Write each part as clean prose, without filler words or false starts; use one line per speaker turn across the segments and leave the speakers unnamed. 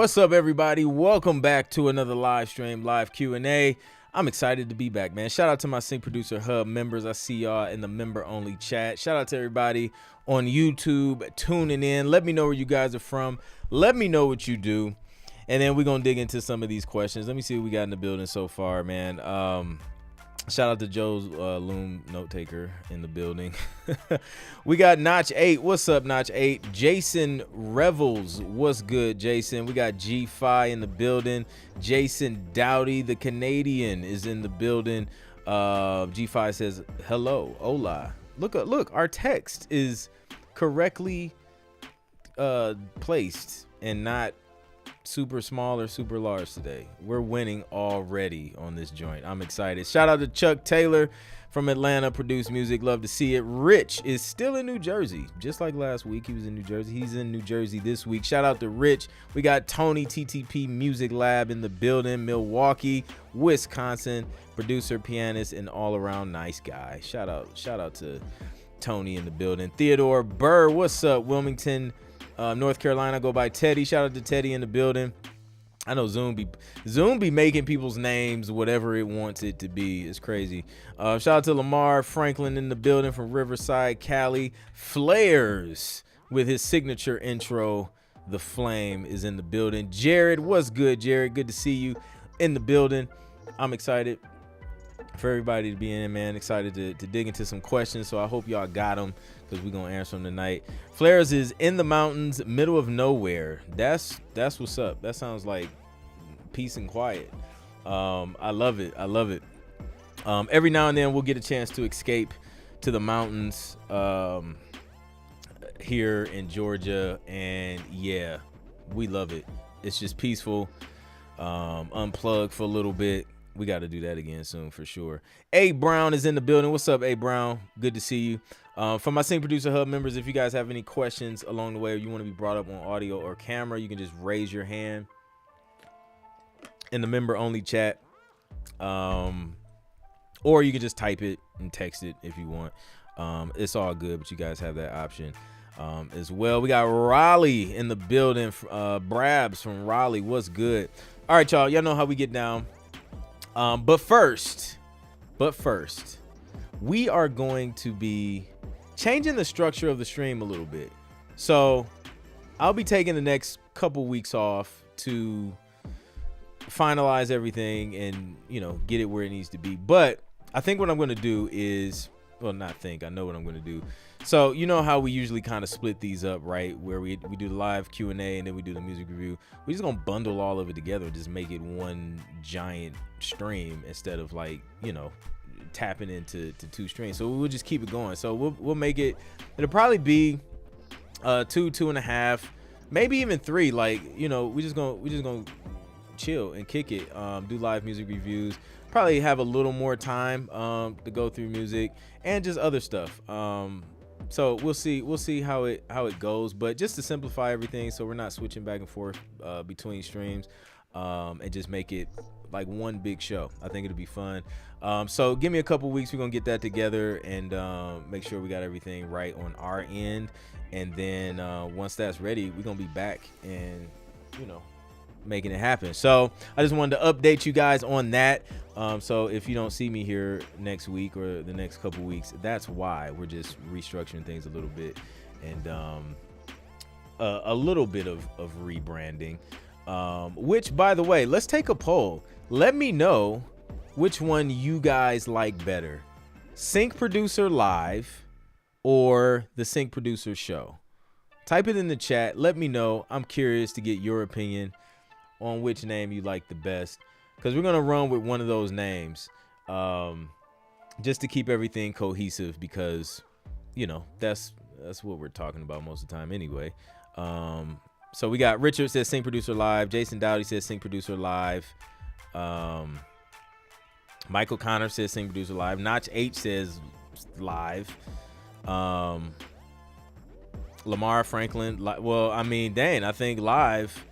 What's up, everybody? Welcome back to another live stream, live Q&A. I'm excited to be back, man. Shout out to my Sync Producer Hub members. I see y'all in the member-only chat. Shout out to everybody on YouTube tuning in. Let me know where you guys are from. Let me know what you do. And then we're going to dig into some of these questions. Let me see what we got in the building so far, man. Shout out to Joe's Loom note taker in the building. We got Notch 8. What's up, Notch 8? Jason Revels. What's good, Jason? We got G-Fi in the building. Jason Dowdy, the Canadian, is in the building. G-Fi says, hello, hola. Look, our text is correctly placed and not super small or super large today. We're winning already on this joint. I'm excited. Shout out to Chuck Taylor from Atlanta, Produced Music. Love to see it. Rich is still in New Jersey, just like last week. He was in New Jersey. He's in New Jersey this week. Shout out to Rich. We got Tony TTP Music Lab in the building, Milwaukee, Wisconsin, producer, pianist, and all around nice guy. Shout out to Tony in the building. Theodore Burr, what's up? Wilmington, North Carolina, go by Teddy. Shout out to Teddy in the building. I know Zoom be making people's names whatever it wants it to be. It's crazy. Shout out to Lamar Franklin in the building from Riverside, Cali. Flares with his signature intro, The Flame, is in the building. Jared, what's good, Jared? Good to see you in the building. I'm excited for everybody to be in, man. Excited to dig into some questions, so I hope y'all got them because we're gonna answer them tonight. Flares is in the mountains, middle of nowhere. That's what's up. That sounds like peace and quiet. I love it. Every now and then we'll get a chance to escape to the mountains here in Georgia, and yeah, we love it. It's just peaceful. Unplug for a little bit. We got to do that again soon for sure. A Brown is in the building. What's up, A Brown? Good to see you. For my Sync Producer Hub members, if you guys have any questions along the way or you want to be brought up on audio or camera, you can just raise your hand in the member-only chat. Or you can just type it and text it if you want. It's all good, but you guys have that option as well. We got Raleigh in the building. Brabs from Raleigh. What's good? All right, y'all. Y'all know how we get down. But first, we are going to be changing the structure of the stream a little bit. So I'll be taking the next couple weeks off to finalize everything and, get it where it needs to be. But I think what I'm going to do is, I know what I'm going to do. So you know how we usually kind of split these up, right? Where we do the live Q&A and then we do the music review. We're just going to bundle all of it together and just make it one giant stream instead of tapping into two streams. So we'll just keep it going. So we'll make it, it'll probably be 2.5, maybe even 3. We're just gonna chill and kick it, do live music reviews, probably have a little more time to go through music and just other stuff. So we'll see how it goes, but just to simplify everything so we're not switching back and forth between streams, and just make it like one big show. I think it'll be fun. So give me a couple weeks. We're gonna get that together and make sure we got everything right on our end, and then once that's ready, we're gonna be back and making it happen. So I just wanted to update you guys on that. So if you don't see me here next week or the next couple weeks, that's why. We're just restructuring things a little bit and a little bit of rebranding, which, by the way, let's take a poll. Let me know which one you guys like better, Sync Producer Live or the Sync Producer Show. Type it in the chat. Let me know. I'm curious to get your opinion on which name you like the best, because we're gonna run with one of those names, just to keep everything cohesive, because that's what we're talking about most of the time anyway. So we got Richard says Sync Producer Live, Jason Dowdy says Sync Producer Live, Michael Connor says Sync Producer Live, Notch H says Live, Lamar Franklin, I think live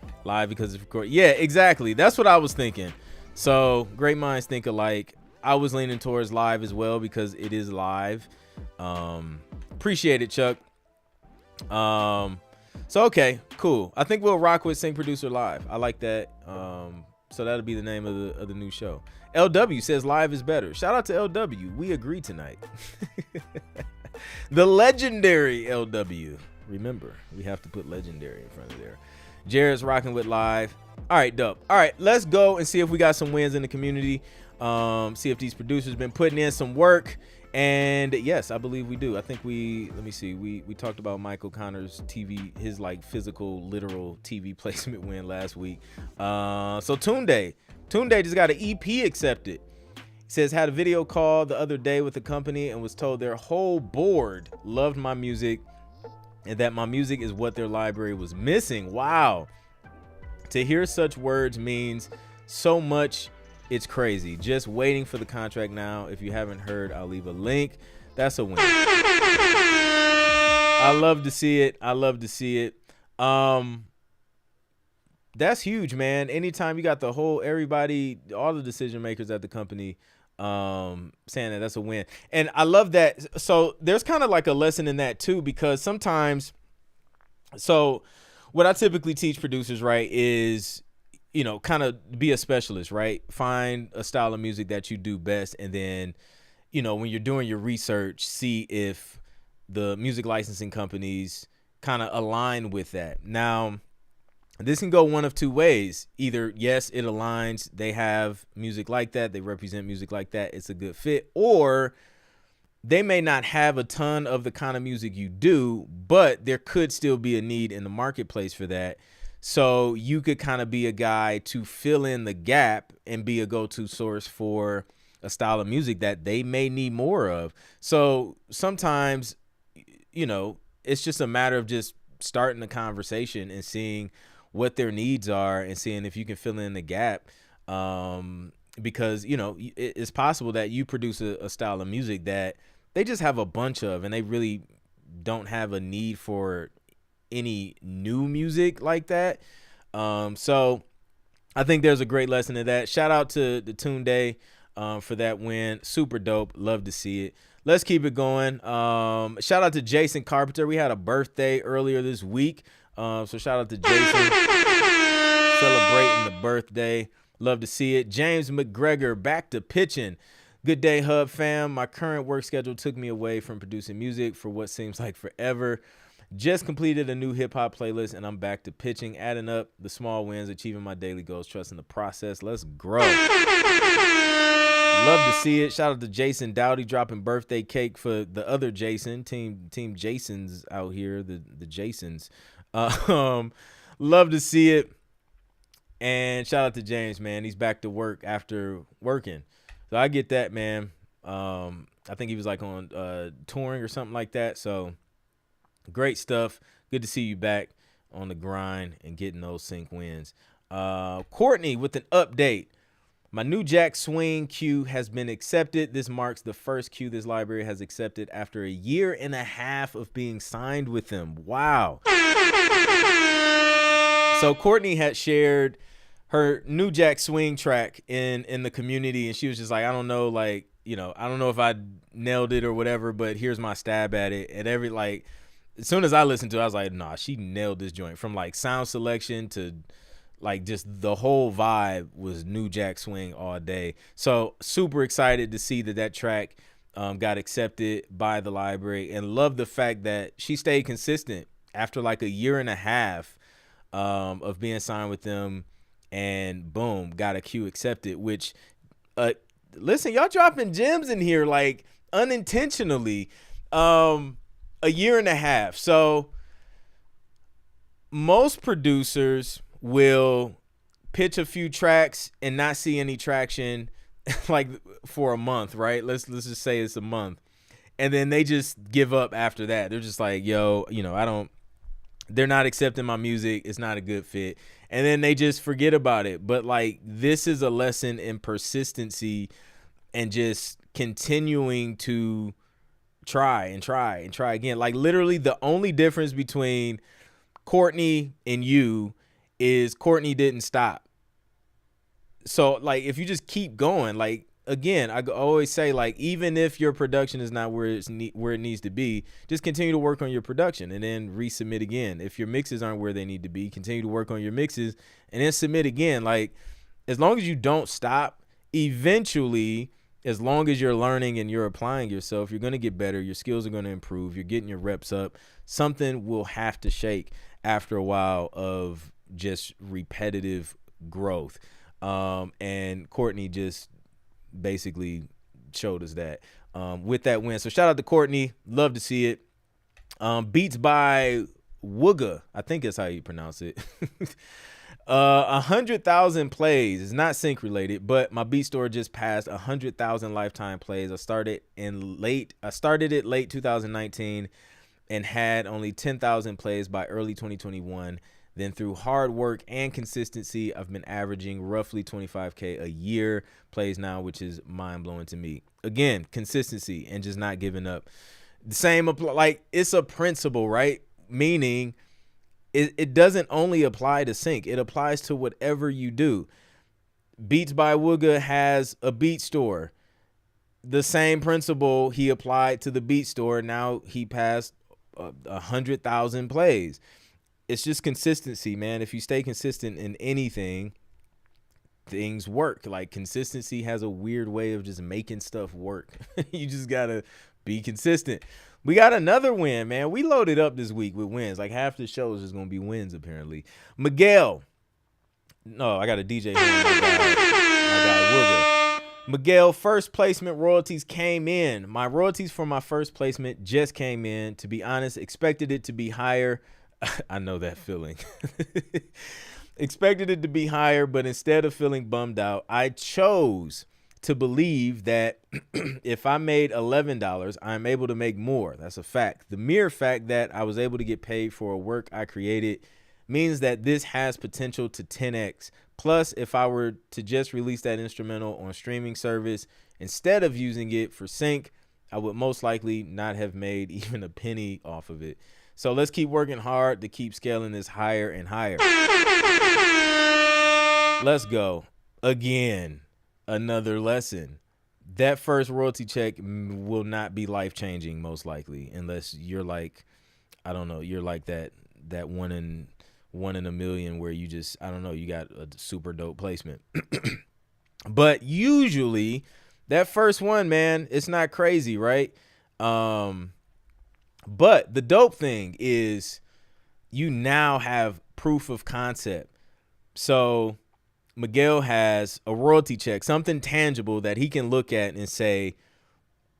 because it's recorded. Yeah, exactly. That's what I was thinking. So great minds think alike. I was leaning towards live as well because it is live. Appreciate it, Chuck. So okay, cool. I think we'll rock with Sync Producer Live. I like that. So that'll be the name of the new show. LW says live is better. Shout out to LW. We agree tonight. The legendary LW. Remember, we have to put legendary in front of there. Jared's rocking with live. All right, dope. All right, let's go and see if we got some wins in the community. See if these producers been putting in some work. And yes, I believe we do. I think let me see. We talked about Michael Connor's TV, his like physical, literal TV placement win last week. So Tunde just got an EP accepted. He says, had a video call the other day with the company and was told their whole board loved my music and that my music is what their library was missing. Wow. To hear such words means so much. It's crazy. Just waiting for the contract now. If you haven't heard, I'll leave a link. That's a win. I love to see it. That's huge, man. Anytime you got the whole everybody, all the decision makers at the company saying that's a win. And I love that. So there's kind of like a lesson in that too, because sometimes, so what I typically teach producers, right, is, you know, kind of be a specialist, right? Find a style of music that you do best. And then, you know, when you're doing your research, see if the music licensing companies kind of align with that. Now, this can go one of two ways. Either, yes, it aligns. They have music like that. They represent music like that. It's a good fit. Or they may not have a ton of the kind of music you do, but there could still be a need in the marketplace for that. So you could kind of be a guy to fill in the gap and be a go-to source for a style of music that they may need more of. So sometimes, you know, it's just a matter of just starting the conversation and seeing what their needs are and seeing if you can fill in the gap. Because, you know, it's possible that you produce a style of music that they just have a bunch of and they really don't have a need for any new music like that. So I think there's a great lesson in that. Shout out to the Tunde for that win. Super dope. Love to see it. Let's keep it going. Shout out to Jason Carpenter. We had a birthday earlier this week. So shout out to Jason celebrating the birthday. Love to see it. James McGregor back to pitching. Good day, Hub fam. My current work schedule took me away from producing music for what seems like forever. Just completed a new hip hop playlist and I'm back to pitching, adding up the small wins, achieving my daily goals, trusting the process. Let's grow. Love to see it. Shout out to Jason Dowdy dropping birthday cake for the other Jason. Team Jasons out here, the Jasons. Love to see it. And shout out to James, man. He's back to work after working. So I get that, man. I think he was like on touring or something like that. So great stuff. Good to see you back on the grind and getting those sync wins. Courtney with an update. My new Jack Swing cue has been accepted. This marks the first cue this library has accepted after a year and a half of being signed with them. Wow. So Courtney had shared her new Jack Swing track in the community, and she was just like, I don't know, like, you know, I don't know if I nailed it or whatever, but here's my stab at it. And as soon as I listened to it, I was like, nah, she nailed this joint. From like sound selection to like just the whole vibe was new Jack Swing all day. So super excited to see that track got accepted by the library, and love the fact that she stayed consistent after like a year and a half of being signed with them, and boom, got a cue accepted, which listen, y'all dropping gems in here like unintentionally. A year and a half. So most producers will pitch a few tracks and not see any traction like for a month, right? Let's just say it's a month. And then they just give up after that. They're just like, yo, you know, they're not accepting my music. It's not a good fit. And then they just forget about it. But like, this is a lesson in persistency and just continuing to try again. Like literally the only difference between Courtney and you is Courtney didn't stop. So like, if you just keep going, like again, always say, like, even if your production is not where where it needs to be, just continue to work on your production and then resubmit again. If your mixes aren't where they need to be, continue to work on your mixes and then submit again. Like, as long as you don't stop, eventually, as long as you're learning and you're applying yourself, you're going to get better. Your skills are going to improve. You're getting your reps up. Something will have to shake after a while of just repetitive growth. And Courtney just basically showed us that with that win. So shout out to Courtney. Love to see it. Beats by Wooga. I think that's how you pronounce it. 100,000 plays. It's not sync related, but my beat store just passed 100,000 lifetime plays. I started it late 2019 and had only 10,000 plays by early 2021. Then through hard work and consistency, I've been averaging roughly 25K a year plays now, which is mind blowing to me. Again, consistency and just not giving up. The same, like, it's a principle, right? Meaning it doesn't only apply to sync. It applies to whatever you do. Beats by Wooga has a beat store. The same principle he applied to the beat store. Now he passed 100,000 plays. It's just consistency, man. If you stay consistent in anything, things work. Like, consistency has a weird way of just making stuff work. You just got to be consistent. We got another win, man. We loaded up this week with wins. Like, half the shows is going to be wins, apparently. Miguel. No, I got a DJ here. My guy Wooga. Miguel, first placement royalties came in. My royalties for my first placement just came in. To be honest, expected it to be higher. I know that feeling. Expected it to be higher, but instead of feeling bummed out, I chose to believe that if I made $11, I'm able to make more. That's a fact. The mere fact that I was able to get paid for a work I created means that this has potential to 10x. Plus, if I were to just release that instrumental on streaming service instead of using it for sync, I would most likely not have made even a penny off of it. So let's keep working hard to keep scaling this higher and higher. Let's go. Again, another lesson. That first royalty check will not be life-changing, most likely, unless you're like, I don't know, you're like that one in a million where you just, I don't know, you got a super dope placement. But usually that first one, man, it's not crazy, right? But the dope thing is you now have proof of concept. So Miguel has a royalty check, something tangible that he can look at and say,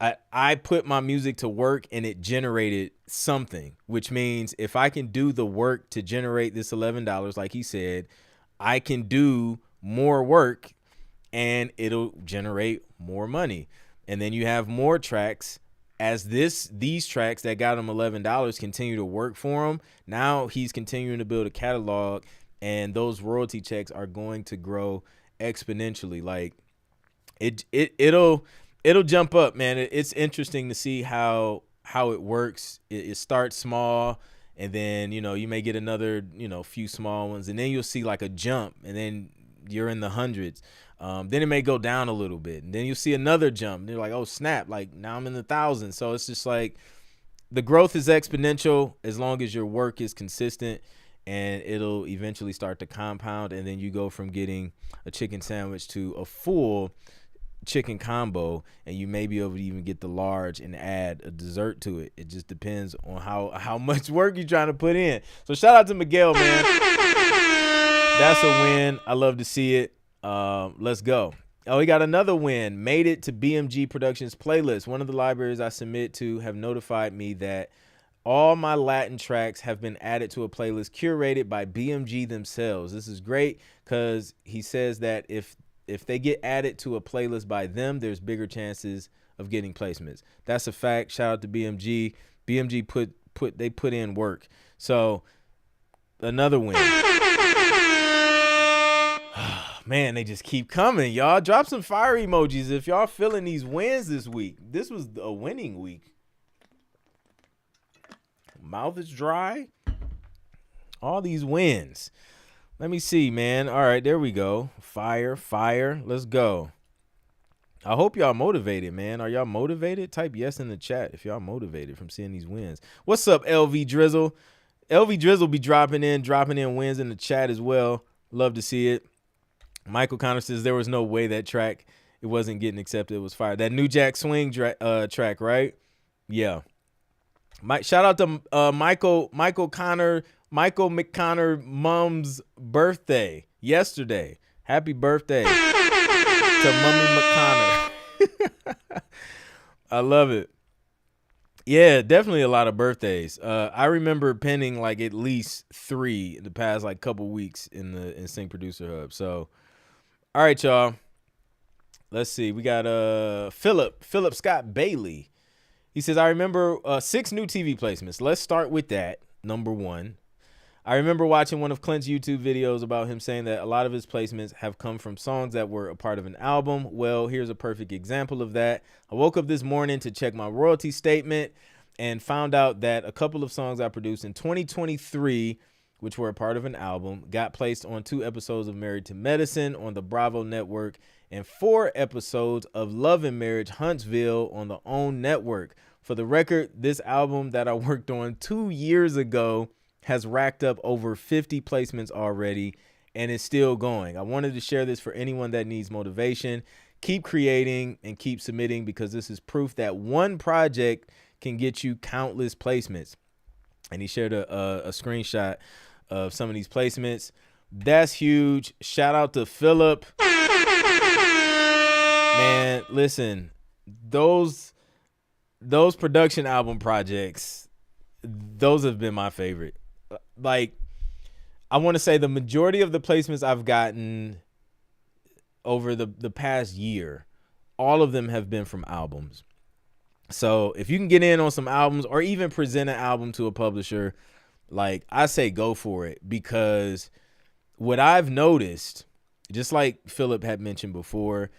I put my music to work and it generated something, which means if I can do the work to generate this $11, like he said, I can do more work and it'll generate more money. And then you have more tracks. As these tracks that got him $11 continue to work for him, now he's continuing to build a catalog, and those royalty checks are going to grow exponentially. Like, it'll jump up, man. It's interesting to see how it works. It starts small, and then, you may get another, few small ones, and then you'll see like a jump, and then you're in the hundreds. Then it may go down a little bit, and then you'll see another jump. And you're like, oh snap! Like, now I'm in the thousands. So it's just like the growth is exponential as long as your work is consistent, and it'll eventually start to compound. And then you go from getting a chicken sandwich to a full chicken combo, and you may be able to even get the large and add a dessert to it. It just depends on how much work you're trying to put in. So shout out to Miguel, man. That's a win. I love to see it. Let's go. Oh, we got another win. Made it to BMG Productions playlist. One of the libraries I submit to have notified me that all my Latin tracks have been added to a playlist curated by BMG themselves. This is great because he says that if they get added to a playlist by them, there's bigger chances of getting placements. That's a fact. Shout out to BMG. BMG put in work. So another win. Man, they just keep coming, y'all. Drop some fire emojis if y'all feeling these wins this week. This was a winning week. Mouth is dry. All these wins. Let me see, man. All right, there we go. Fire. Let's go. I hope y'all motivated, man. Are y'all motivated? Type yes in the chat if y'all motivated from seeing these wins. What's up, LV Drizzle? LV Drizzle be dropping in wins in the chat as well. Love to see it. Michael Connor says there was no way that track, it wasn't getting accepted. It was fire. That New Jack Swing track, right? Yeah. Shout out to Michael McConnor mom's birthday yesterday. Happy birthday to Mummy McConnor. I love it. Yeah, definitely a lot of birthdays. I remember penning like at least 3 in the past like couple weeks in Sync Producer Hub. So, all right, y'all. Let's see. We got Philip Scott Bailey. He says, I remember 6 new TV placements. Let's start with that. Number 1. I remember watching one of Clint's YouTube videos about him saying that a lot of his placements have come from songs that were a part of an album. Well, here's a perfect example of that. I woke up this morning to check my royalty statement and found out that a couple of songs I produced in 2023, which were a part of an album, got placed on 2 episodes of Married to Medicine on the Bravo network and 4 episodes of Love and Marriage Huntsville on the OWN network. For the record, this album that I worked on 2 years ago has racked up over 50 placements already and is still going. I wanted to share this for anyone that needs motivation. Keep creating and keep submitting because this is proof that one project can get you countless placements. And he shared a screenshot of some of these placements. That's huge. Shout out to Philip. Man, listen, those production album projects, those have been my favorite. Like, I want to say the majority of the placements I've gotten over the past year, all of them have been from albums. So if you can get in on some albums or even present an album to a publisher, like, I say go for it, because what I've noticed, just like Philip had mentioned before,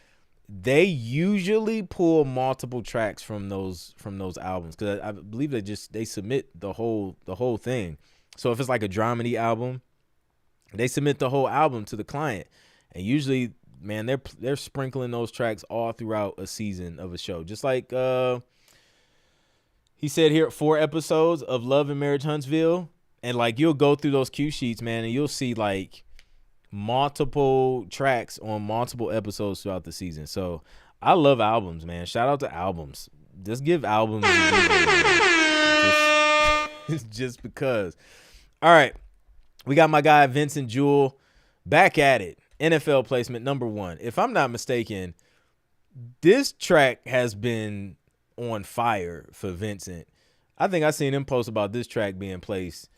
they usually pull multiple tracks from those albums, because I believe they submit the whole thing. So if it's like a dramedy album, they submit the whole album to the client, and usually, man, they're sprinkling those tracks all throughout a season of a show. Just like he said here, 4 episodes of Love and Marriage Huntsville, and like you'll go through those cue sheets, man, and you'll see like multiple tracks on multiple episodes throughout the season. So I love albums, man. Shout out to albums. Just give albums just because. All right, we got my guy Vincent Jewell back at it. NFL placement number 1. If I'm not mistaken, this track has been on fire for Vincent. I think I seen him post about this track being placed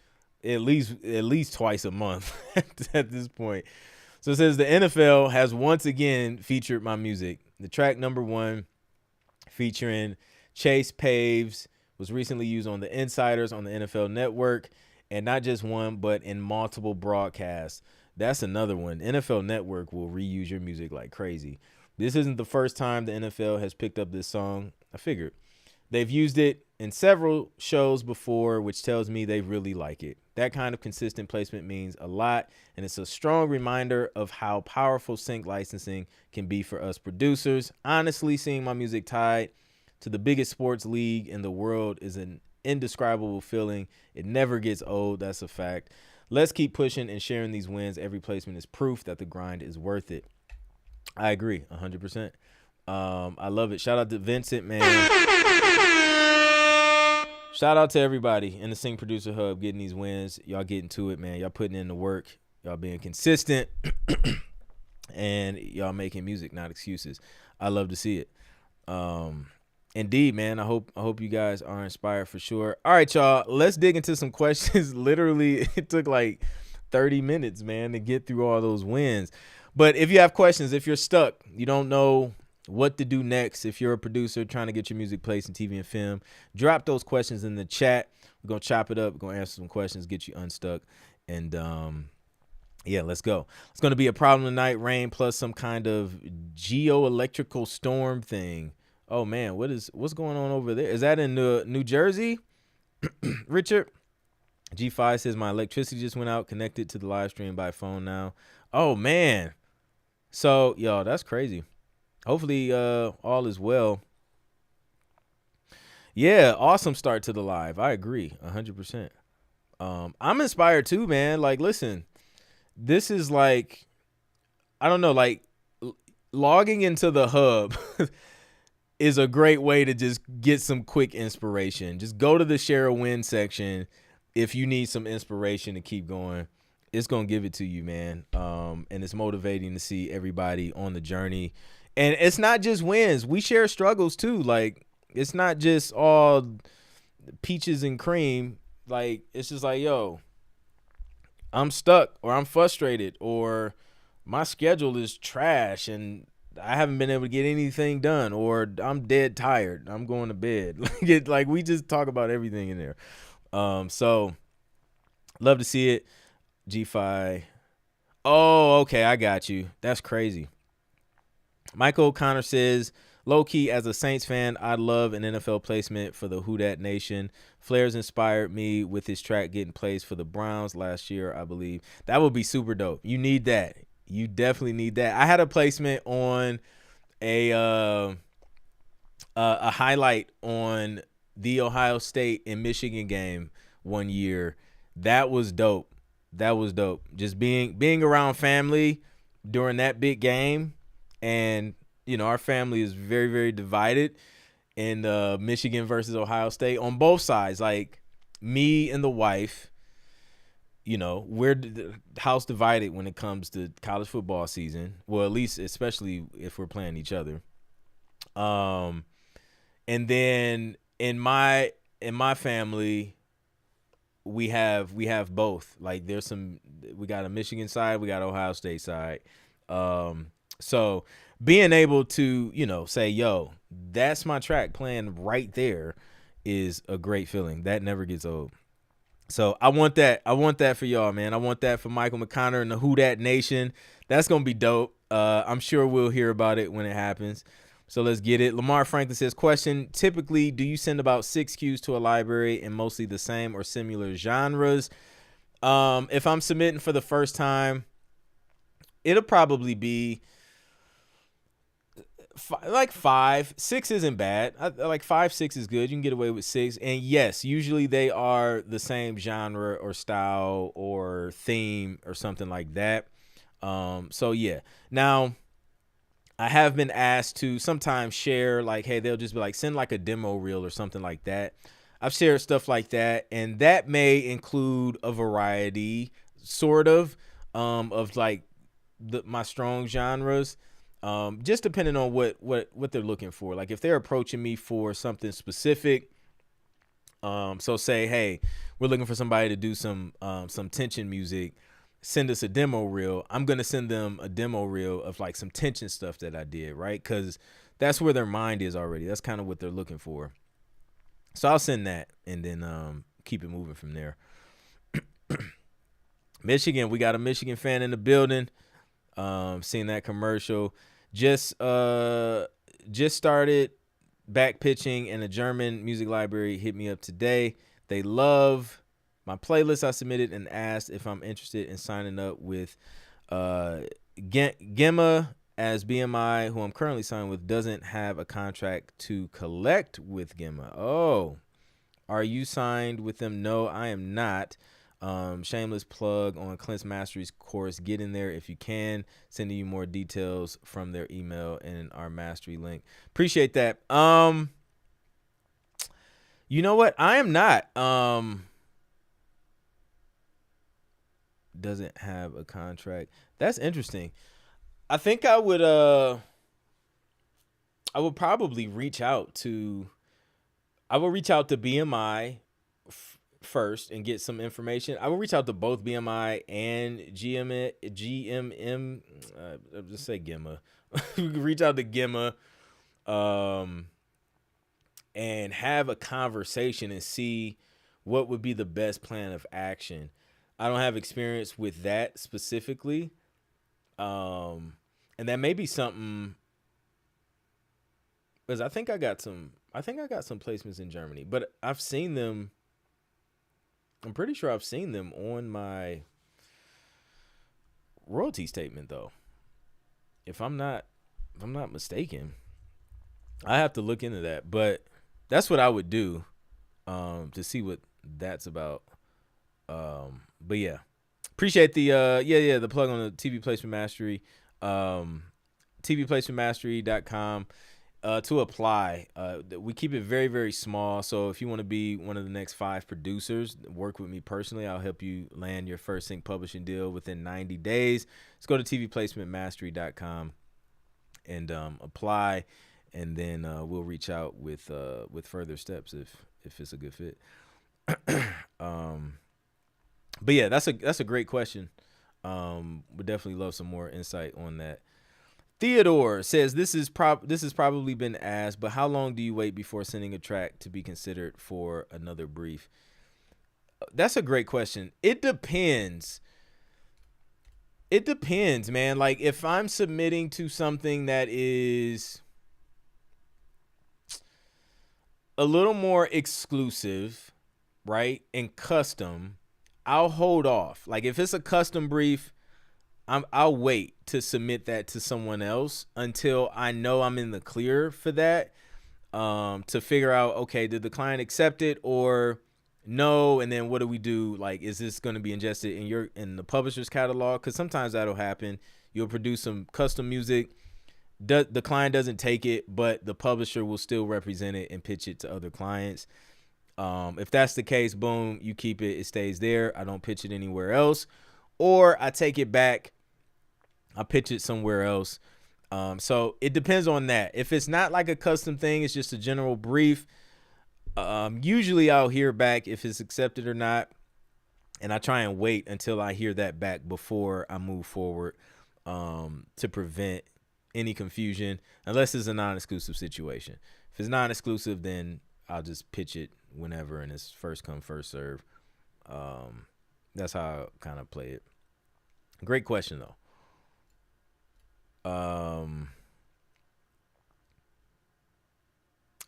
at least twice a month at this point. So it says the NFL has once again featured my music. The track number 1, featuring Chase Paves, was recently used on The Insiders on the NFL Network, and not just one, but in multiple broadcasts. That's another one. NFL Network will reuse your music like crazy. This isn't the first time the NFL has picked up this song. I figured. They've used it in several shows before, which tells me they really like it. That kind of consistent placement means a lot, and it's a strong reminder of how powerful sync licensing can be for us producers. Honestly, seeing my music tied to the biggest sports league in the world is an indescribable feeling. It never gets old. That's a fact. Let's keep pushing and sharing these wins. Every placement is proof that the grind is worth it. I agree 100%. I love it. Shout out to Vincent, man. Shout out to everybody in the Sync Producer Hub getting these wins. Y'all getting to it, man. Y'all putting in the work. Y'all being consistent. And y'all making music, not excuses. I love to see it. Indeed, man. I hope you guys are inspired for sure. All right, y'all. Let's dig into some questions. Literally, it took like 30 minutes, man, to get through all those wins. But if you have questions, if you're stuck, you don't know what to do next, if you're a producer trying to get your music placed in TV and film, drop those questions in the chat. We're going to chop it up. We're going to answer some questions, get you unstuck. And, yeah, let's go. It's going to be a problem tonight. Rain plus some kind of geo-electrical storm thing. Oh, man, what's going on over there? Is that in New Jersey? Richard? G5 says, my electricity just went out, connected to the live stream by phone now. Oh, man. So, yo, that's crazy. hopefully all is well. Yeah, awesome start to the live. I agree 100%. I'm inspired too, man. Like, listen, this is like, I don't know, like logging into the hub is a great way to just get some quick inspiration. Just go to the share a win section if you need some inspiration to keep going. It's gonna give it to you, man. And it's motivating to see everybody on the journey. And it's not just wins. We share struggles too. Like, it's not just all peaches and cream. Like, it's just like, yo, I'm stuck, or I'm frustrated, or my schedule is trash and I haven't been able to get anything done, or I'm dead tired. I'm going to bed. Like we just talk about everything in there. So love to see it. G5. Oh, okay, I got you. That's crazy. Michael O'Connor says, low key, as a Saints fan, I'd love an NFL placement for the Who Dat Nation. Flair's inspired me with his track getting plays for the Browns last year, I believe. That would be super dope. You need that. You definitely need that. I had a placement on a highlight on the Ohio State and Michigan game one year. That was dope. That was dope. Just being around family during that big game. And, you know, our family is very, very divided in Michigan versus Ohio State on both sides. Like, me and the wife, you know, we're the house divided when it comes to college football season. Well, at least, especially if we're playing each other. And then in my family, we have both. Like, we got a Michigan side, we got Ohio State side. So being able to, you know, say, yo, that's my track playing right there is a great feeling. That never gets old. So I want that. I want that for y'all, man. I want that for Michael McConnor and the Who Dat Nation. That's going to be dope. I'm sure we'll hear about it when it happens. So let's get it. Lamar Franklin says, question, typically, do you send about 6 cues to a library in mostly the same or similar genres? If I'm submitting for the first time, it'll probably be like 5. 6 isn't bad. Like 5, 6 is good. You can get away with 6. And yes, usually they are the same genre or style or theme or something like that. So yeah. Now, I have been asked to sometimes share, like, hey, they'll just be like, send like a demo reel or something like that. I've shared stuff like that, and that may include a variety, sort of like my strong genres. Just depending on what they're looking for. Like, if they're approaching me for something specific, so say, hey, we're looking for somebody to do some tension music, send us a demo reel. I'm going to send them a demo reel of like some tension stuff that I did, right? Because that's where their mind is already. That's kind of what they're looking for. So I'll send that and then keep it moving from there. Michigan, we got a Michigan fan in the building. Seeing that commercial. Just started back pitching in a German music library. Hit me up today. They love my playlist I submitted and asked if I'm interested in signing up with Gemma, as BMI, who I'm currently signed with, doesn't have a contract to collect with Gemma. Oh, are you signed with them? No, I am not. Shameless plug on Clint's Masteries course. Get in there if you can. Sending you more details from their email and our mastery link. Appreciate that. You know what? I am not. Doesn't have a contract. That's interesting. I think I would probably reach out to BMI first and get some information. I will reach out to both BMI and GMM. Just say Gemma. Reach out to Gemma, and have a conversation and see what would be the best plan of action. I don't have experience with that specifically, and that may be something. Because I think I got some placements in Germany, but I've seen them. I'm pretty sure I've seen them on my royalty statement, though. If I'm not if I'm not mistaken. I have to look into that, but that's what I would do to see what that's about. But yeah, appreciate the the plug on the TV Placement Mastery, tvplacementmastery.com. To apply, we keep it very, very small. So if you want to be one of the next 5 producers, work with me personally. I'll help you land your first sync publishing deal within 90 days. Let's go to tvplacementmastery.com and apply, and then we'll reach out with further steps if it's a good fit. But yeah, that's a great question. Would definitely love some more insight on that. Theodore says this has probably been asked, but how long do you wait before sending a track to be considered for another brief? That's a great question. It depends. It depends, man. Like if I'm submitting to something that is a little more exclusive, right, and custom, I'll hold off. Like if it's a custom brief, I'll wait to submit that to someone else until I know I'm in the clear for that, to figure out, okay, did the client accept it or no? And then what do we do? Like, is this going to be ingested in the publisher's catalog? Because sometimes that'll happen. You'll produce some custom music. The client doesn't take it, but the publisher will still represent it and pitch it to other clients. If that's the case, boom, you keep it. It stays there. I don't pitch it anywhere else. Or I take it back. I pitch it somewhere else. So it depends on that. If it's not like a custom thing, it's just a general brief. Usually I'll hear back if it's accepted or not. And I try and wait until I hear that back before I move forward, to prevent any confusion, unless it's a non-exclusive situation. If it's non-exclusive, then I'll just pitch it whenever, and it's first come, first serve. That's how I kind of play it. Great question, though.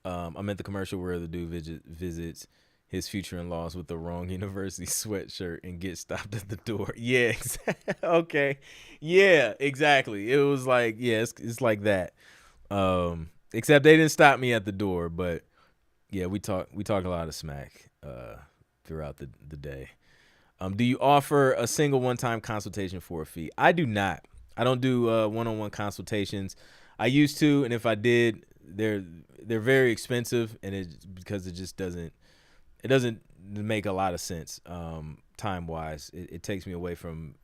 I'm at the commercial where the dude visits his future in-laws with the wrong university sweatshirt and gets stopped at the door. Yeah, okay. Yeah, exactly. It was like, yeah, it's like that. Except they didn't stop me at the door, but yeah, we talk a lot of smack throughout the day. Do you offer a single one-time consultation for a fee? I do not. I don't do one-on-one consultations. I used to, and if I did, they're very expensive, and it's because it just doesn't make a lot of sense time-wise. It takes me away from,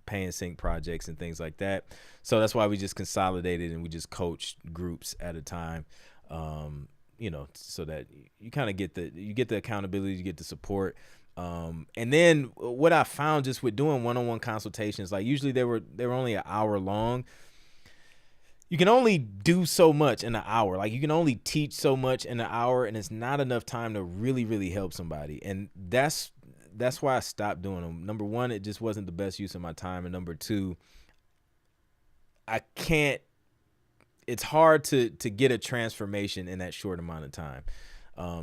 paying sync projects and things like that. So that's why we just consolidated and we just coach groups at a time. So that you kind of get the accountability, you get the support. And then what I found just with doing one-on-one consultations, like usually they were only an hour long. You can only do so much in an hour. Like you can only teach so much in an hour, and it's not enough time to really, really help somebody. And that's why I stopped doing them. Number one, it just wasn't the best use of my time. And number two, it's hard to get a transformation in that short amount of time.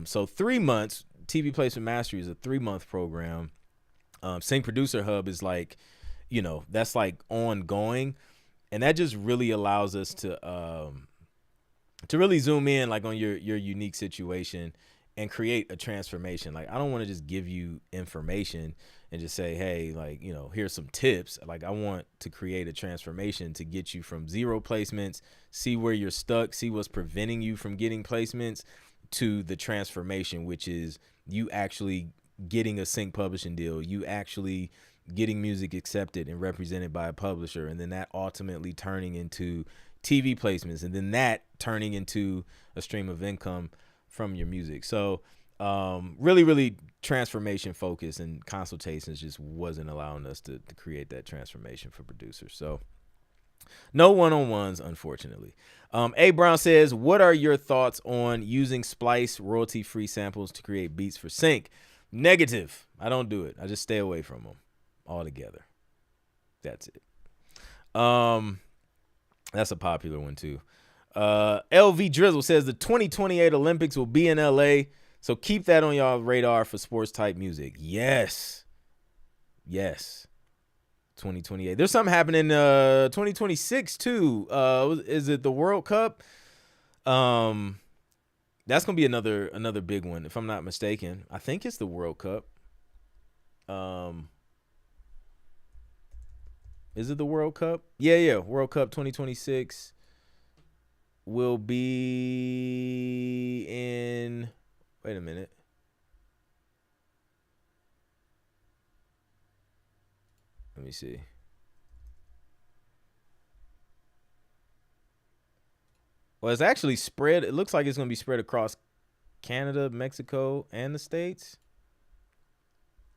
So 3 months, TV Placement Mastery is a 3-month program. Sync Producer Hub is like, that's like ongoing. And that just really allows us to really zoom in like on your unique situation and create a transformation. Like I don't want to just give you information and just say, hey, like, here's some tips. Like I want to create a transformation to get you from 0 placements, see where you're stuck, see what's preventing you from getting placements, to the transformation, which is you actually getting a sync publishing deal, you actually getting music accepted and represented by a publisher, and then that ultimately turning into TV placements, and then that turning into a stream of income from your music. So really, really transformation focused, and consultations just wasn't allowing us to create that transformation for producers. So no one-on-ones, unfortunately. A. Brown says, what are your thoughts on using Splice royalty-free samples to create beats for sync? Negative. I don't do it. I just stay away from them altogether. That's it. That's a popular one too. LV Drizzle says the 2028 Olympics will be in LA, so keep that on y'all radar for sports type music. Yes. 2028. There's something happening 2026 too. Is it the World Cup? That's gonna be another big one, if I'm not mistaken. I think it's the World Cup. Is it the World Cup? Yeah. World Cup 2026 will be in. Wait a minute. Let me see. Well, it's actually spread. It looks like it's going to be spread across Canada, Mexico, and the States.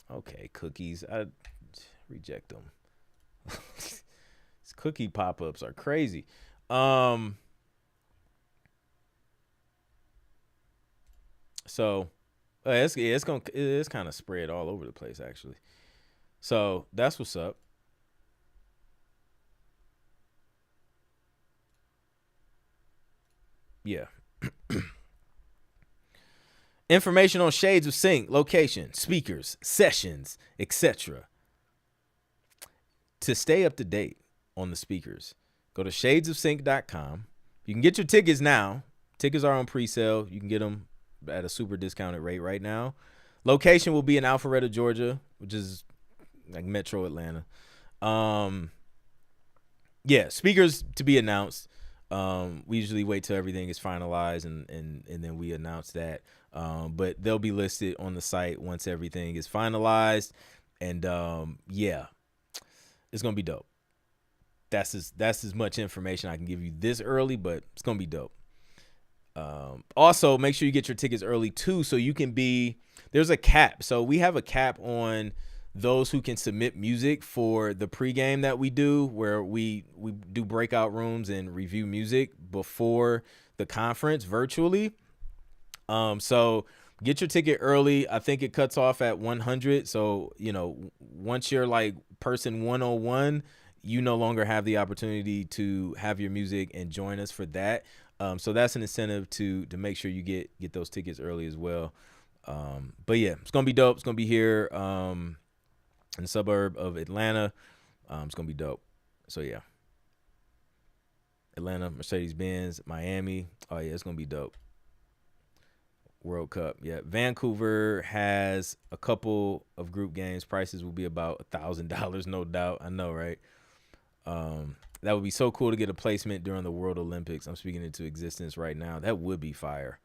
Okay, cookies. I reject them. These cookie pop-ups are crazy. So it's kind of spread all over the place actually. So that's what's up. Yeah. Information on Shades of Sync, location, speakers, sessions, etc. To stay up to date on the speakers, go to shadesofsync.com. You can get your tickets now. Tickets are on pre-sale. You can get them at a super discounted rate right now. Location will be in Alpharetta, Georgia, which is like Metro Atlanta. Yeah, speakers to be announced. We usually wait till everything is finalized and then we announce that. But they'll be listed on the site once everything is finalized. And yeah, it's gonna be dope. That's as much information I can give you this early, but it's gonna be dope. Also, make sure you get your tickets early too, so you can be. There's a cap. So we have a cap on those who can submit music for the pregame that we do, where we do breakout rooms and review music before the conference virtually. So get your ticket early. I think it cuts off at 100. So, once you're like person 101, you no longer have the opportunity to have your music and join us for that. So that's an incentive to make sure you get those tickets early as well. But yeah, it's going to be dope. It's going to be here in the suburb of Atlanta. It's going to be dope. So yeah. Atlanta, Mercedes-Benz, Miami. Oh yeah, it's going to be dope. World Cup. Yeah. Vancouver has a couple of group games. Prices will be about $1,000, no doubt. I know, right? That would be so cool to get a placement during the World Olympics. I'm speaking into existence right now. That would be fire.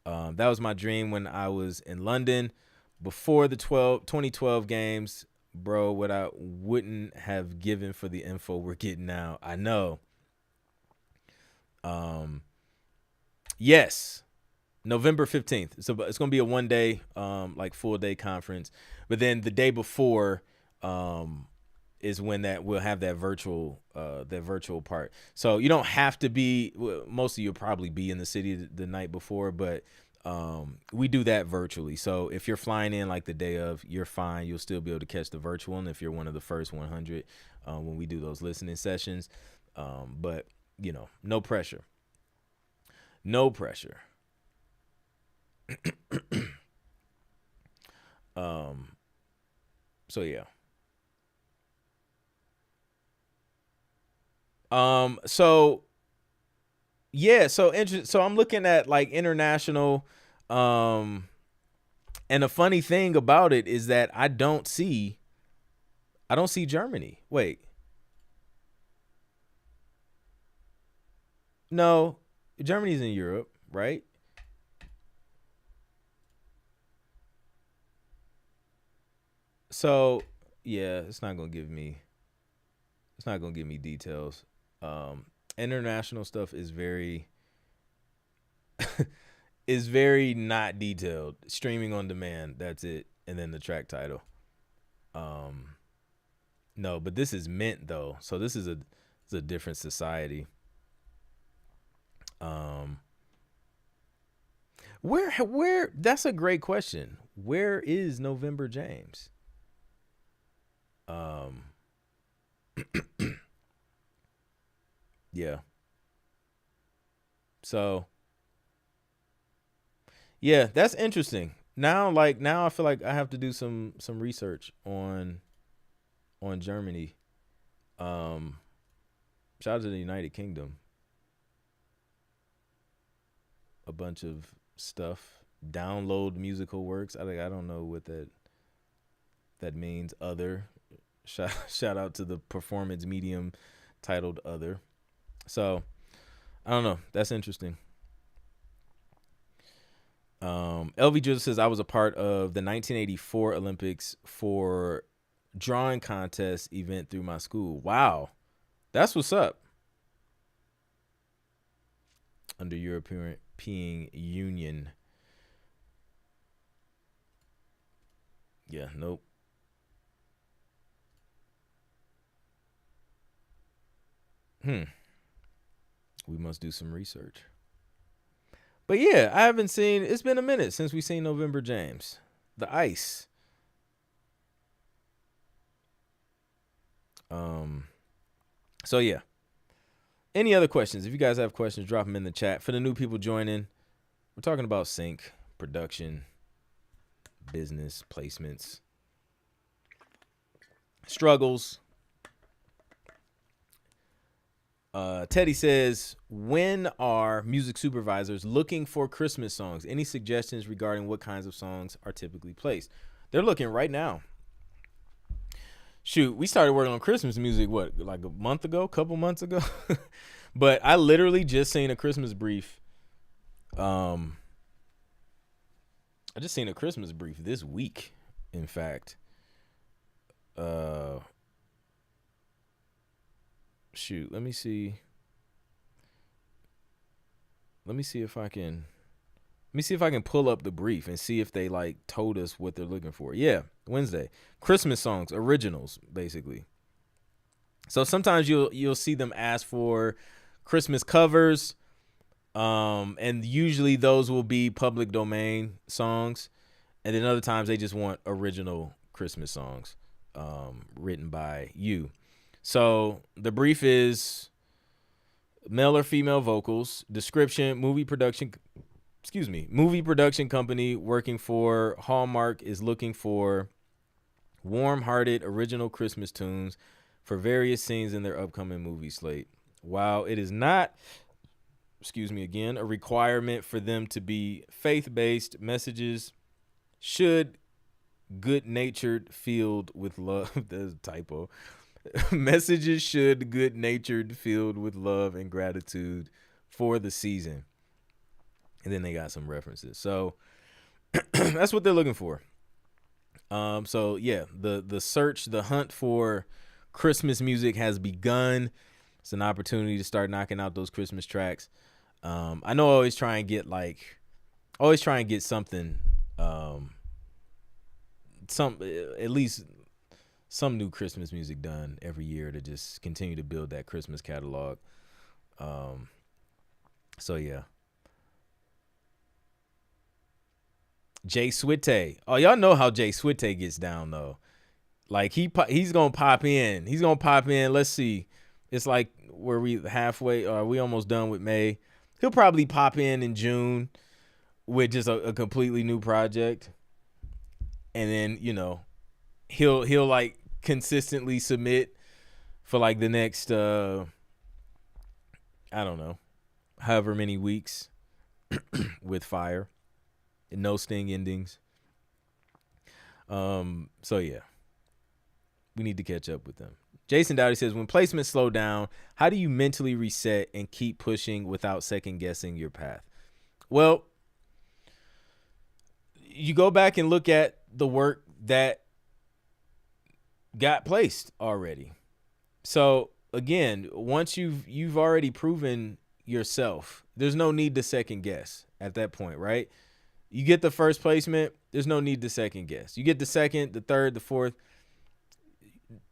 That was my dream when I was in London before the 2012 games. Bro, what I wouldn't have given for the info we're getting now. I know. Yes. November 15th. So it's going to be a 1 day, like full day conference. But then the day before, is when that we'll have that virtual part. So you don't have to be. Most of you'll probably be in the city the night before, but we do that virtually. So if you're flying in like the day of, you're fine. You'll still be able to catch the virtual one if you're one of the first 100 when we do those listening sessions. But no pressure. No pressure. So yeah. So yeah, so I'm looking at like international, and the funny thing about it is that I don't see Germany. Wait. No, Germany's in Europe, right? So yeah, it's not gonna give me details. International stuff is very not detailed. Streaming on demand, that's it, and then the track title. No, but this is Mint though, so this is a different society. Where that's a great question. Where is November James? Yeah. So yeah, that's interesting. Now I feel like I have to do some research on on Germany. Um, Shout out to the United Kingdom. A bunch of stuff. Download musical works. I don't know what that means. Other. Shout out to the performance medium titled Other. So I don't know. That's interesting. LV Drizzle says I was a part of the 1984 Olympics for drawing contest event through my school. Wow, that's what's up. Under European Union. Yeah, nope. We must do some research. But yeah, I haven't seen. It's been a minute since we seen November James, the Ice. So yeah. Any other questions? If you guys have questions, drop them in the chat. For the new people joining, we're talking about sync, production, business, placements, struggles. Teddy says, when are music supervisors looking for Christmas songs? Any suggestions regarding what kinds of songs are typically placed? They're looking right now. Shoot, we started working on Christmas music, what, like a month ago, couple months ago? But I literally just seen a Christmas brief. I just seen a Christmas brief this week, in fact. Shoot, let me see if I can pull up the brief and see if they like told us what they're looking for. Yeah, Wednesday. Christmas songs, originals, basically. So sometimes you'll see them ask for Christmas covers, and usually those will be public domain songs, and then other times they just want original Christmas songs, written by you. So the brief is male or female vocals, description, movie production company working for Hallmark is looking for warm-hearted original Christmas tunes for various scenes in their upcoming movie slate. While it is not, a requirement for them to be faith-based, messages should good-natured filled with love. There's a typo. Messages should good-natured filled with love and gratitude for the season. And then they got some references. So that's what they're looking for. So yeah, the search, the hunt for Christmas music has begun. It's an opportunity to start knocking out those Christmas tracks. I know I always try and get something, at least some new Christmas music done every year to just continue to build that Christmas catalog. So yeah. Jay Switte. Oh, y'all know how Jay Switte gets down though. Like he's gonna pop in. He's gonna pop in. Let's see. It's like where we halfway. We almost done with May. He'll probably pop in June with just a completely new project, and then he'll like consistently submit for like the next I don't know, however many weeks with fire. No sting endings. So yeah, we need to catch up with them. Jason Dowdy says, when placements slow down, how do you mentally reset and keep pushing without second guessing your path? Well, you go back and look at the work that got placed already. So again, once you've already proven yourself, there's no need to second guess at that point, right? You get the first placement, there's no need to second guess. You get the second, the third, the fourth.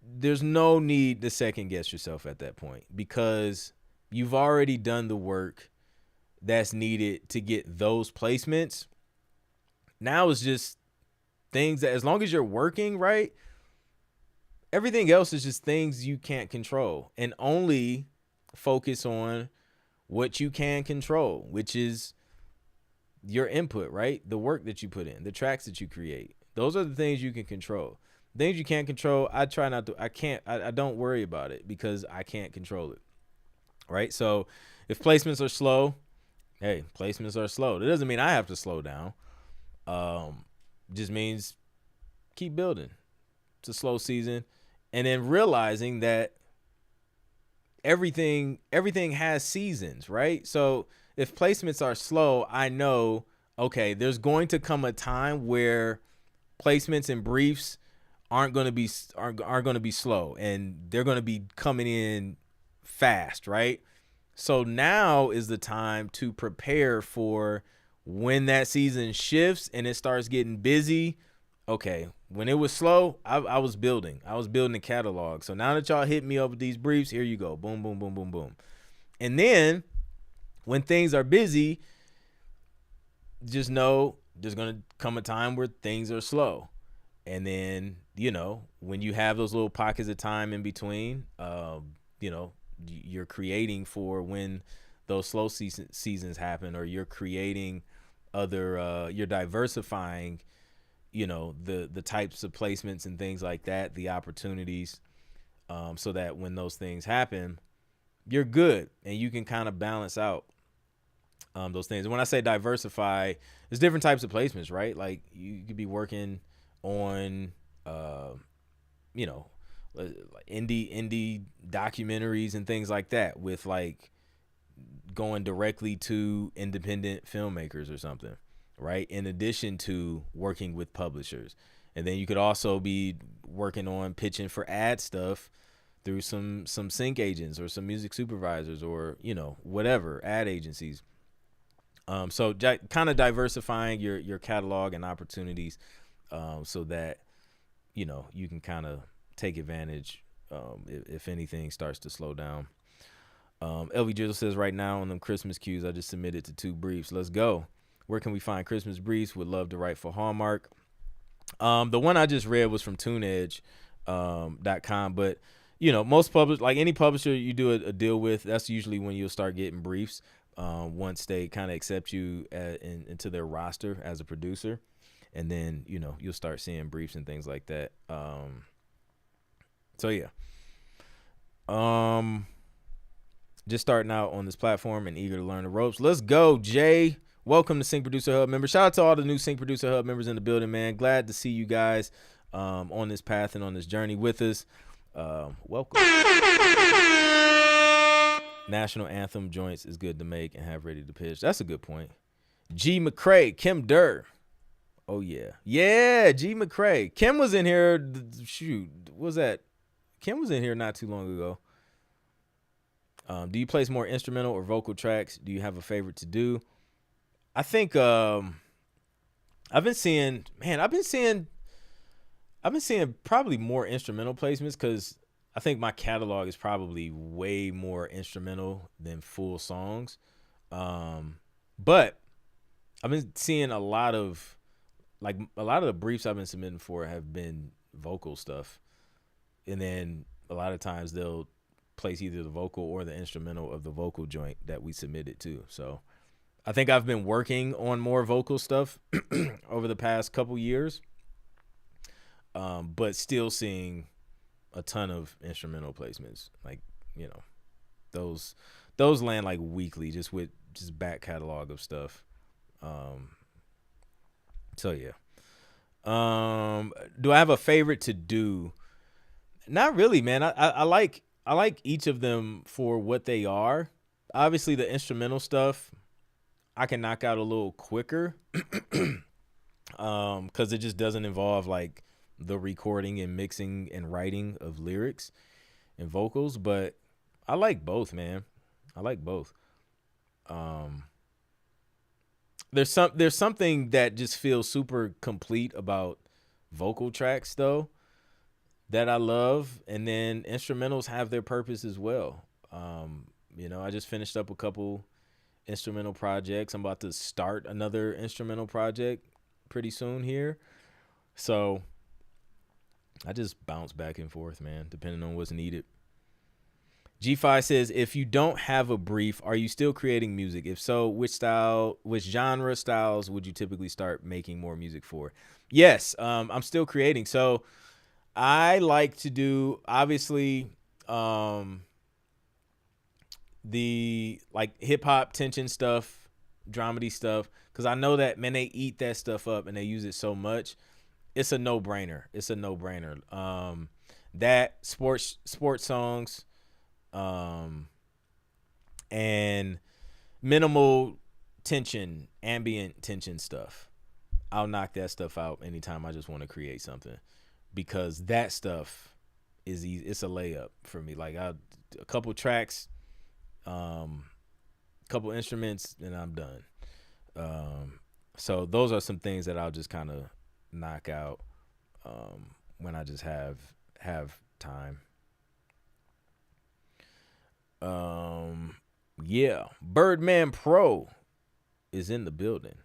There's no need to second guess yourself at that point because you've already done the work that's needed to get those placements. Now it's just things that, as long as you're working right, everything else is just things you can't control, and only focus on what you can control, which is your input, right? The work that you put in, the tracks that you create. Those are the things you can control. Things you can't control, I try not to. I don't worry about it because I can't control it. Right. So if placements are slow, hey, placements are slow. That doesn't mean I have to slow down. Just means keep building. It's a slow season, and then realizing that everything has seasons, right? So if placements are slow, I know, okay, there's going to come a time where placements and briefs aren't going to be slow, and they're going to be coming in fast, right? So now is the time to prepare for when that season shifts and it starts getting busy. Okay, when it was slow, I was building. I was building a catalog. So now that y'all hit me up with these briefs, here you go. Boom, boom, boom, boom, boom. And then when things are busy, just know there's going to come a time where things are slow. And then, when you have those little pockets of time in between, you're creating for when those slow seasons happen, or you're creating you're diversifying, the types of placements and things like that, the opportunities, so that when those things happen, you're good and you can kind of balance out those things. And when I say diversify, there's different types of placements, right? Like you could be working on, indie documentaries and things like that, with like going directly to independent filmmakers or something, right? In addition to working with publishers. And then you could also be working on pitching for ad stuff through some sync agents or some music supervisors or, whatever, ad agencies. So kind of diversifying your catalog and opportunities, so that, you can kind of take advantage if anything starts to slow down. LV Drizzle says, right now on them Christmas cues, I just submitted to 2 briefs. Let's go. Where can we find Christmas briefs? Would love to write for Hallmark. The one I just read was from TuneEdge.com, but most publishers, like any publisher you do a deal with, that's usually when you'll start getting briefs. Once they kind of accept you into their roster as a producer, and then you'll start seeing briefs and things like that. So yeah. Just starting out on this platform and eager to learn the ropes. Let's go, Jay. Welcome to Sync Producer Hub members. Shout out to all the new Sync Producer Hub members in the building, man. Glad to see you guys on this path and on this journey with us. Welcome. National anthem joints is good to make and have ready to pitch. That's a good point. G. McCrae, Kim Durr. Oh, yeah. Yeah, G. McCrae. Kim was in here. Shoot, what was that? Kim was in here not too long ago. Do you place more instrumental or vocal tracks? Do you have a favorite to do? I think I've been seeing probably more instrumental placements, because I think my catalog is probably way more instrumental than full songs. But I've been seeing a lot of the briefs I've been submitting for have been vocal stuff. And then a lot of times they'll place either the vocal or the instrumental of the vocal joint that we submitted to. So I think I've been working on more vocal stuff over the past couple years, but still seeing a ton of instrumental placements. Like, those land like weekly, just with back catalog of stuff. So yeah. Do I have a favorite to do? Not really, man. I like each of them for what they are. Obviously, the instrumental stuff I can knock out a little quicker, because it just doesn't involve like the recording and mixing and writing of lyrics and vocals. But I like both, man. I like both. There's something that just feels super complete about vocal tracks, though, that I love. And then instrumentals have their purpose as well. I just finished up a couple instrumental projects. I'm about to start another instrumental project pretty soon here. So I just bounce back and forth, man, depending on what's needed. G5 says, if you don't have a brief, are you still creating music? If so, which genre styles would you typically start making more music for? Yes, I'm still creating. So I like to do obviously the like hip hop tension stuff, dramedy stuff, because I know that man they eat that stuff up and they use it so much. It's a no brainer. It's a no brainer. That sports songs, um, and minimal tension, ambient tension stuff. I'll knock that stuff out anytime I just want to create something, because that stuff is easy. It's a layup for me. Like a couple tracks, couple instruments, and I'm done. So those are some things that I'll just kind of knock out when I just have time. Yeah, Birdman Pro is in the building.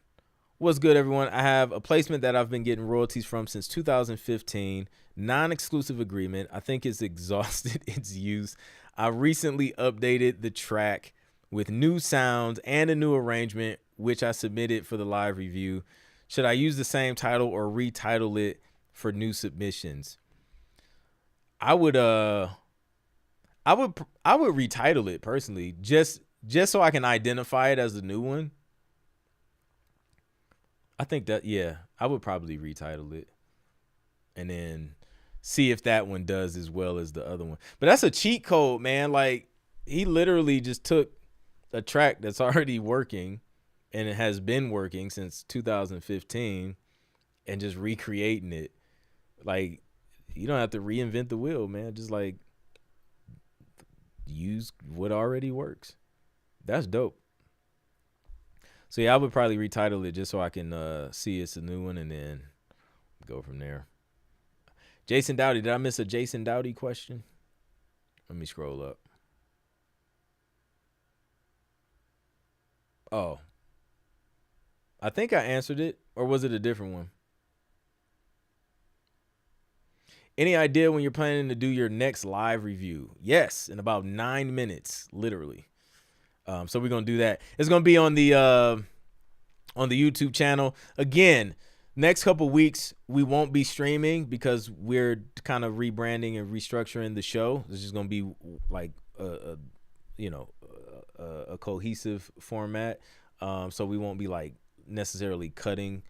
What's good, everyone? I have a placement that I've been getting royalties from since 2015. Non-exclusive agreement. I think it's exhausted its use. I recently updated the track with new sounds and a new arrangement, which I submitted for the live review. Should I use the same title or retitle it for new submissions? I would retitle it personally, just so I can identify it as the new one. I think that, yeah, I would probably retitle it and then see if that one does as well as the other one. But that's a cheat code, man. Like, he literally just took a track that's already working and it has been working since 2015 and just recreating it. Like, you don't have to reinvent the wheel, man. Just like use what already works. That's dope. So yeah, I would probably retitle it just so I can see it's a new one and then go from there. Jason Dowdy, did I miss a Jason Dowdy question? Let me scroll up. Oh, I think I answered it, or was it a different one? Any idea when you're planning to do your next live review? Yes, in about 9 minutes, literally. So we're gonna do that. It's gonna be on the YouTube channel. Again, next couple weeks we won't be streaming because we're kind of rebranding and restructuring the show. It's just gonna be like a cohesive format. So we won't be like necessarily cutting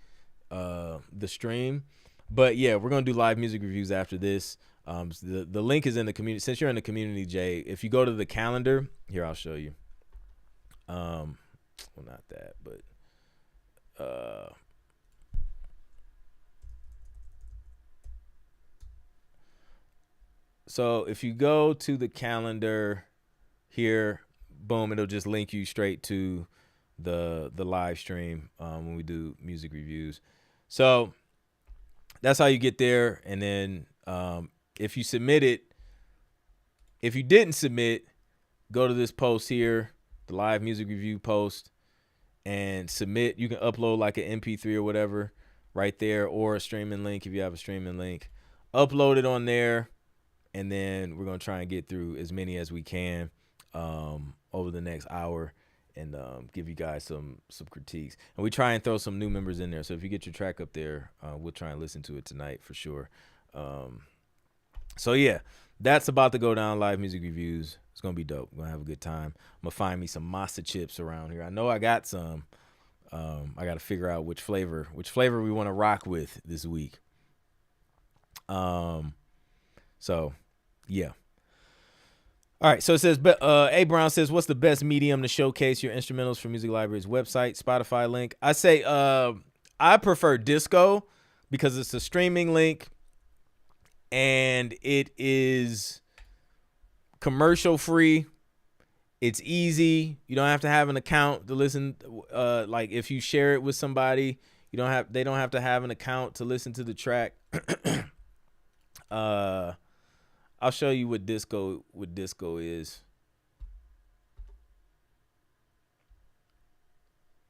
the stream. But yeah, we're gonna do live music reviews after this. The link is in the community. Since you're in the community, Jay, if you go to the calendar, here I'll show you. Well, not that, but so if you go to the calendar here, boom, it'll just link you straight to the live stream when we do music reviews. So that's how you get there. And then if you submit it, if you didn't submit, go to this post here, the live music review post, and submit. You can upload like an MP3 or whatever right there, or a streaming link if you have a streaming link. Upload it on there, and then we're going to try and get through as many as we can over the next hour and give you guys some critiques. And we try and throw some new members in there. So if you get your track up there, we'll try and listen to it tonight for sure. So yeah, that's about to go down, live music reviews. It's going to be dope. We're going to have a good time. I'm going to find me some masa chips around here. I know I got some. I got to figure out which flavor we want to rock with this week. So yeah. All right, so it says, A. Brown says, what's the best medium to showcase your instrumentals for Music Library's website, Spotify link? I say I prefer Disco because it's a streaming link and it is commercial free. It's easy. You don't have to have an account to listen. Like if you share it with somebody, they don't have to have an account to listen to the track. I'll show you what disco is.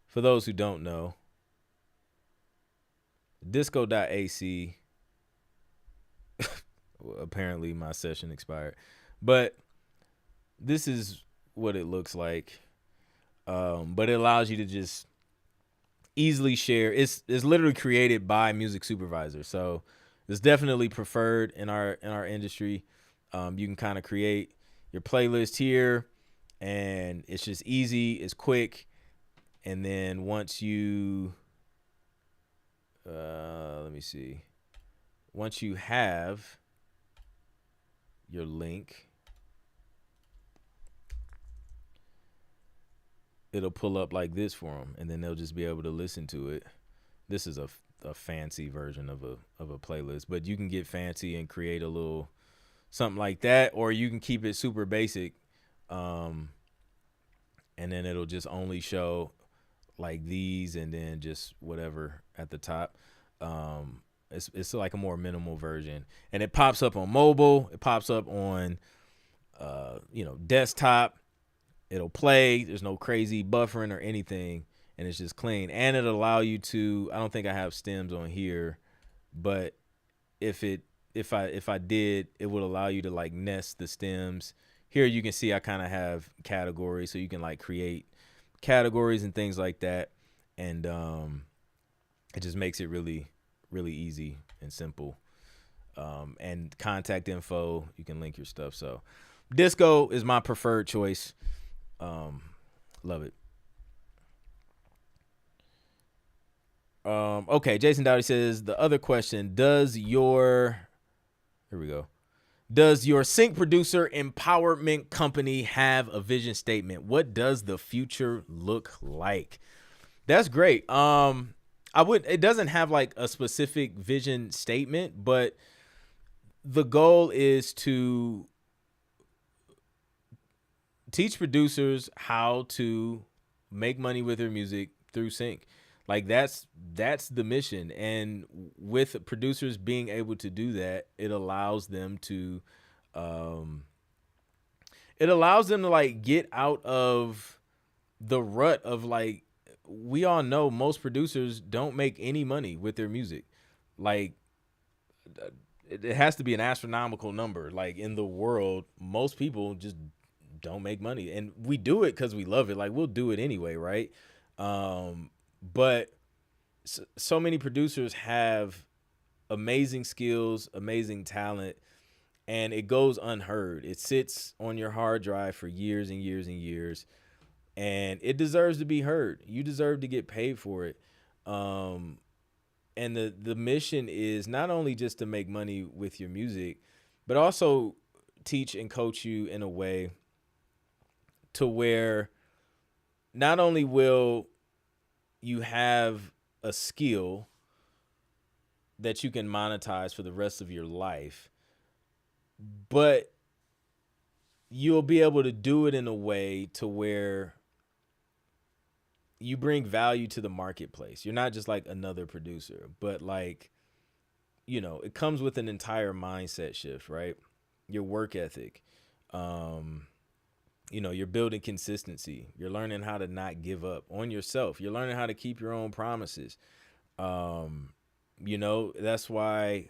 For those who don't know, disco.ac. Apparently my session expired. But this is what it looks like. But it allows you to just easily share. It's literally created by Music Supervisor. So It's definitely preferred in our industry. You can kind of create your playlist here, and it's just easy, it's quick, and then once you let me see, once you have your link, it'll pull up like this for them, and then they'll just be able to listen to it. This is a fancy version of a playlist, but you can get fancy and create a little something like that, or you can keep it super basic, and then it'll just only show like these, and then just whatever at the top. It's like a more minimal version, and it pops up on mobile. It pops up on desktop. It'll play. There's no crazy buffering or anything, and it's just clean. And it'll allow you to. I don't think I have stems on here, but if I did, it would allow you to like nest the stems. Here you can see I kind of have categories, so you can like create categories and things like that, and it just makes it really, really easy and simple. And contact info, you can link your stuff. So Disco is my preferred choice. Love it. Okay, Jason Dowdy says the other question: Does your sync producer empowerment company have a vision statement? What does the future look like? That's great. It doesn't have like a specific vision statement, but the goal is to teach producers how to make money with their music through sync. Like that's the mission. And with producers being able to do that, it allows them to like get out of the rut of like, we all know most producers don't make any money with their music. Like it has to be an astronomical number. Like in the world, most people just don't make money, and we do it because we love it. Like we'll do it anyway, right? But so many producers have amazing skills, amazing talent, and it goes unheard. It sits on your hard drive for years and years and years, and it deserves to be heard. You deserve to get paid for it. And the mission is not only just to make money with your music, but also teach and coach you in a way to where not only will you have a skill that you can monetize for the rest of your life, but you'll be able to do it in a way to where you bring value to the marketplace. You're not just like another producer, but like, it comes with an entire mindset shift, right? Your work ethic, you're building consistency. You're learning how to not give up on yourself. You're learning how to keep your own promises. That's why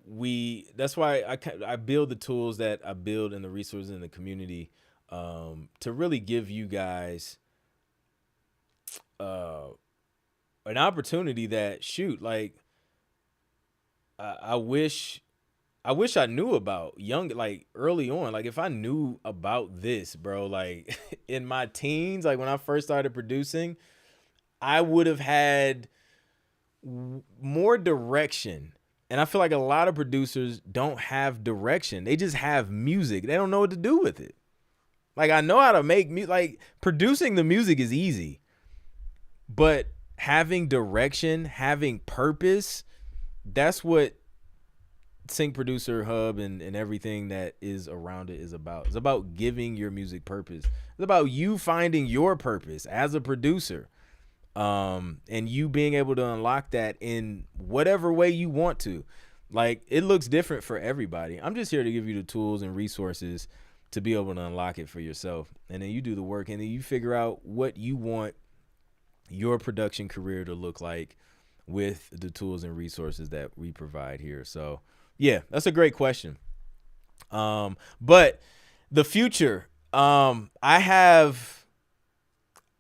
I build the tools that I build and the resources in the community, to really give you guys an opportunity that I wish I knew about early on. Like if I knew about this, bro, like in my teens, like when I first started producing, I would have had more direction. And I feel like a lot of producers don't have direction. They just have music. They don't know what to do with it. Like I know how to make music. Like producing the music is easy, but having direction, having purpose, that's what Sync Producer Hub and everything that is around it is about. It's about giving your music purpose. It's about you finding your purpose as a producer, and you being able to unlock that in whatever way you want to. Like it looks different for everybody. I'm just here to give you the tools and resources to be able to unlock it for yourself, and then you do the work, and then you figure out what you want your production career to look like with the tools and resources that we provide here. So yeah, that's a great question. But the future, I have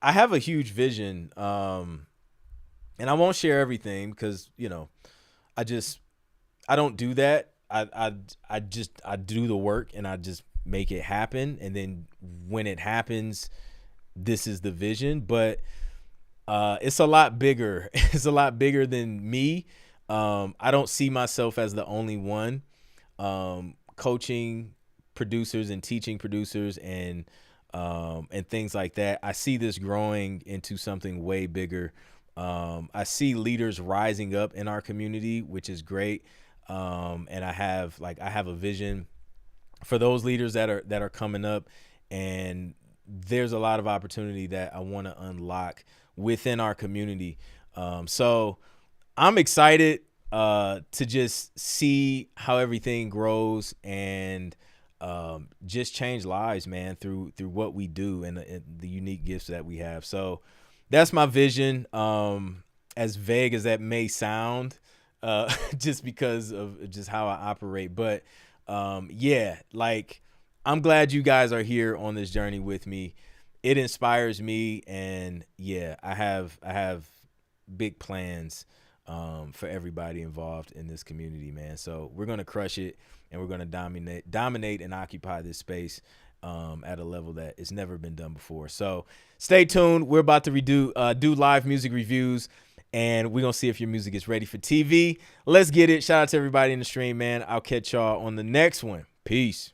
a huge vision, and I won't share everything because I don't do that. I do the work and I just make it happen. And then when it happens, this is the vision. But it's a lot bigger. It's a lot bigger than me. I don't see myself as the only one coaching producers and teaching producers and things like that. I see this growing into something way bigger. I see leaders rising up in our community, which is great. And I have a vision for those leaders that are coming up, and there's a lot of opportunity that I want to unlock within our community. So I'm excited to just see how everything grows and just change lives, man, through what we do and the unique gifts that we have. So that's my vision. As vague as that may sound, just because of just how I operate. But yeah, like, I'm glad you guys are here on this journey with me. It inspires me, and yeah, I have big plans for everybody involved in this community, man. So we're gonna crush it, and we're gonna dominate and occupy this space at a level that it's never been done before. So stay tuned. We're about to do live music reviews, and we're gonna see if your music is ready for TV. Let's get it. Shout out to everybody in the stream, man. I'll catch y'all on the next one. Peace.